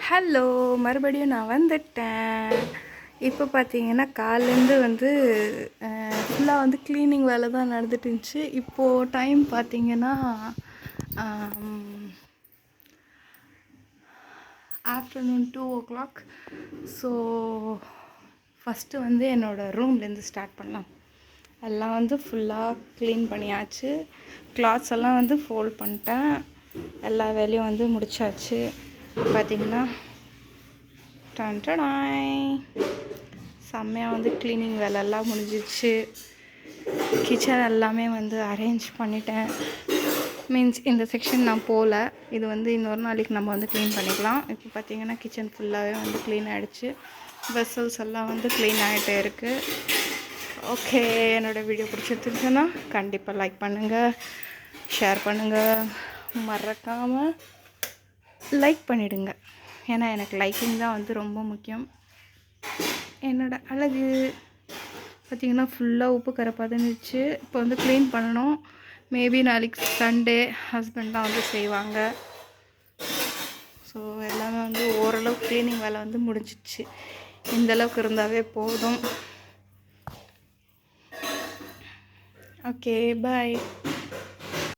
Hello, மறுபடியும் நான் வந்துட்டேன். இப்போ பார்த்தீங்கன்னா காலையிலேருந்து வந்து ஃபுல்லாக வந்து க்ளீனிங் வேலை தான் நடந்துட்டு இருந்துச்சு. இப்போது டைம் பார்த்தீங்கன்னா ஆஃப்டர்நூன் 2 o'clock. ஸோ ஃபஸ்ட்டு வந்து என்னோடய ரூம்லேருந்து ஸ்டார்ட் பண்ணலாம். எல்லாம் வந்து ஃபுல்லாக க்ளீன் பண்ணியாச்சு. கிளாத்ஸ் எல்லாம் வந்து ஃபோல்ட் பண்ணிட்டேன். எல்லா வேலையும் வந்து முடிச்சாச்சு. பார்த்திங்கன்னா டன்டடாய் செம்மையாக வந்து க்ளீனிங் வேலையெல்லாம் முடிஞ்சிச்சு. கிச்சன் எல்லாமே வந்து அரேஞ்ச் பண்ணிட்டேன். மீன்ஸ் இந்த செக்ஷன் நான் போகல. இது வந்து இன்னொரு நாளைக்கு நம்ம வந்து க்ளீன் பண்ணிக்கலாம். இப்போ பார்த்திங்கன்னா கிச்சன் ஃபுல்லாகவே வந்து க்ளீன் ஆகிடுச்சு. வெசல்ஸ் எல்லாம் வந்து க்ளீன் ஆகிட்டே இருக்குது. ஓகே, என்னோடய வீடியோ பிடிச்சிருந்துச்சுன்னா கண்டிப்பாக லைக் பண்ணுங்கள், ஷேர் பண்ணுங்கள், மறக்காமல் லைக் பண்ணிவிடுங்க. ஏன்னா எனக்கு லைக்கிங் தான் வந்து ரொம்ப முக்கியம். என்னோடய அழகு பார்த்திங்கன்னா ஃபுல்லாக உப்பு கரை இருந்துச்சு. இப்போ வந்து க்ளீன் பண்ணணும். மேபி நாளைக்கு சண்டே ஹஸ்பண்ட் தான் வந்து செய்வாங்க. ஸோ எல்லாமே வந்து ஓரளவு க்ளீனிங் வேலை வந்து முடிஞ்சிச்சு. இந்தளவுக்கு இருந்தாவே போதும். ஓகே, பாய்.